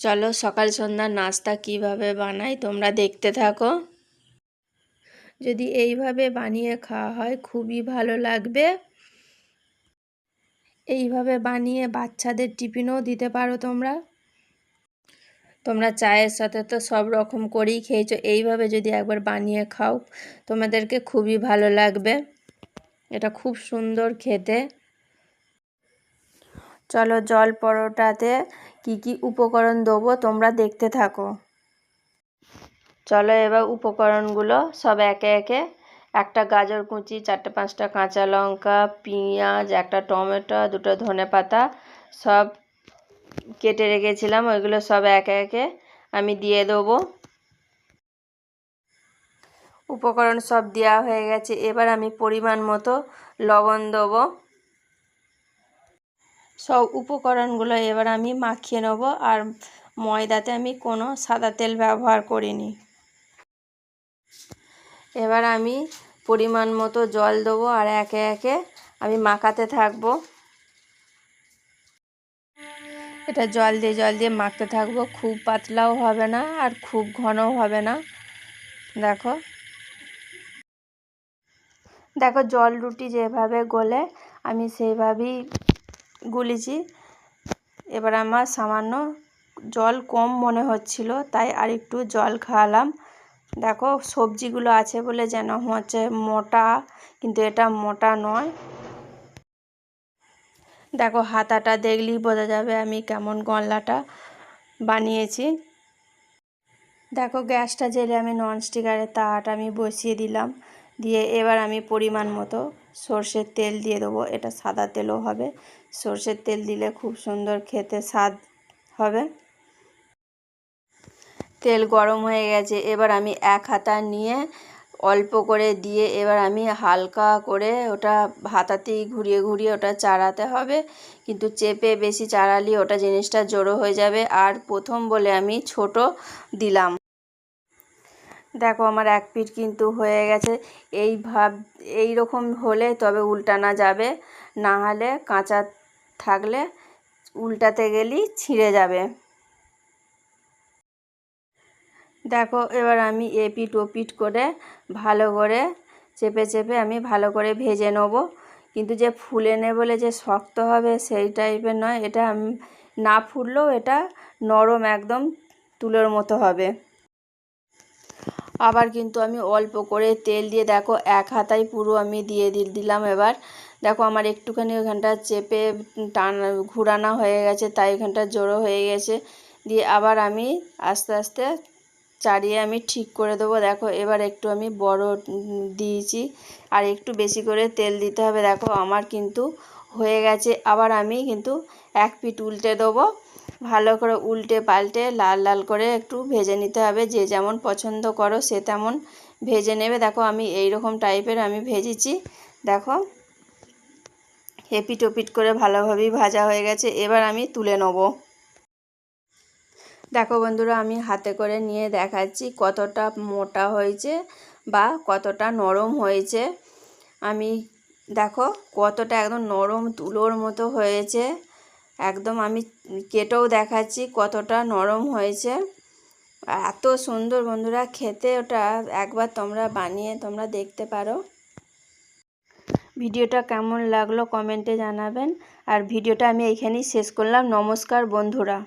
চলো সকাল সন্ধ্যার নাস্তা কিভাবে বানাই তোমরা দেখতে থাকো। যদি এইভাবে বানিয়ে খাওয়া হয় খুবই ভালো লাগবে। এইভাবে বানিয়ে বাচ্চাদের টিফিনও দিতে পারো তোমরা। তোমরা চায়ের সাথে তো সব রকম করেই খেয়েছো, এইভাবে যদি একবার বানিয়ে খাও তোমাদেরকে খুবই ভালো লাগবে। এটা খুব সুন্দর খেতে। চলো জল পরোটাতে কি কি উপকরণ দেবো তোমরা দেখতে থাকো। চলো এবার উপকরণগুলো সব একে একে, একটা গাজর কুচি, 4-5টা কাঁচা লঙ্কা, পেঁয়াজ, একটা টমেটো, 2টো ধনেপাতা সব কেটে রেখেছিলাম, ওইগুলো সব একে একে আমি দিয়ে দেবো। উপকরণ সব দেওয়া হয়ে গেছে, এবার আমি পরিমাণ মতো লবণ দেবো। সব উপকরণগুলো এবার আমি মাখিয়ে নেব, আর ময়দাতে আমি কোনো সাদা তেল ব্যবহার করিনি। এবার আমি পরিমাণ মতো জল দেবো আর একে একে আমি মাখাতে থাকবো। এটা জল দিয়ে মাখতে থাকবো, খুব পাতলাও হবে না আর খুব ঘনও হবে না। দেখো দেখো জল রুটি যেভাবে গলে আমি সেইভাবেই গুলেছি। এবার আমার সামান্য জল কম মনে হচ্ছিল, তাই আরেকটু জল খাওয়ালাম। দেখো সবজিগুলো আছে বলে যেন হচ্ছে মোটা, কিন্তু এটা মোটা নয়। দেখো হাতাটা দেখলেই বোঝা যাবে আমি কেমন গলনাটা বানিয়েছি। দেখো গ্যাসটা জেলে আমি ননস্টিকারের তাওয়াটা আমি বসিয়ে দিলাম, দিয়ে এবার আমি পরিমাণ মতো সর্ষের তেল দিয়ে দেবো। এটা সাদা তেলও হবে, সর্ষের তেল দিলে খুব সুন্দর খেতে স্বাদ হবে। তেল গরম হয়ে গেছে, এবার আমি এক হাতা নিয়ে অল্প করে দিয়ে এবার আমি হালকা করে ওটা হাতাতেই ঘুরিয়ে ঘুরিয়ে ওটা চাড়াতে হবে, কিন্তু চেপে বেশি চাড়ালে ওটা জিনিসটা জড়ো হয়ে যাবে। আর প্রথম বলে আমি ছোট দিলাম। দেখো আমার এক পিঠ কিন্তু হয়ে গেছে। এই রকম হলে তবে উল্টানো যাবে, না হলে কাঁচা থাকলে উল্টাতে গেলেই ছিঁড়ে যাবে। দেখো এবার আমি এপিঠ ওপিঠ করে ভালো করে চেপে চেপে আমি ভালো করে ভেজে নেব, কিন্তু যে ফুলে নে বলে যে শক্ত হবে সেই টাইপের নয়। এটা না ফুললেও এটা নরম একদম তুলোর মতো হবে। আবার কিন্তু আমি অল্প করে তেল দিয়ে দেখো এক হাতায় পুরো আমি দিয়ে দিলাম। এবার দেখো আমার একটুখানি ওখানটা চেপে ঘুরানো হয়ে গেছে, তাই ওখানটা জড়ো হয়ে গেছে। দিয়ে আবার আমি আস্তে আস্তে চাড়িয়ে আমি ঠিক করে দেবো। দেখো এবার একটু আমি বড় দিয়েছি, আর একটু বেশি করে তেল দিতে হবে। দেখো আমার কিন্তু হয়ে গেছে। আবার আমি কিন্তু এক পিঠ উল্টে দেবো, ভালো করে উল্টে পাল্টে লাল লাল করে একটু ভেজে নিতে হবে। যে যেমন পছন্দ করো সে তেমন ভেজে নেবে। দেখো আমি এই রকম টাইপের আমি ভেজেছি। দেখো এপিঠ ওপিঠ করে ভালোভাবেই ভাজা হয়ে গেছে, এবার আমি তুলে নেব। দেখো বন্ধুরা আমি হাতে করে নিয়ে দেখাচ্ছি কতটা মোটা হয়েছে বা কতটা নরম হয়েছে। আমি দেখো কতটা একদম নরম তুলোর মতো হয়েছে, একদম আমি কেটেও দেখাচ্ছি কতটা নরম হয়েছে। এত সুন্দর বন্ধুরা খেতে, ওটা একবার তোমরা বানিয়ে তোমরা দেখতে পারো। ভিডিওটা কেমন লাগলো কমেন্টে জানাবেন, আর ভিডিওটা আমি এইখানেই শেষ করলাম। নমস্কার বন্ধুরা।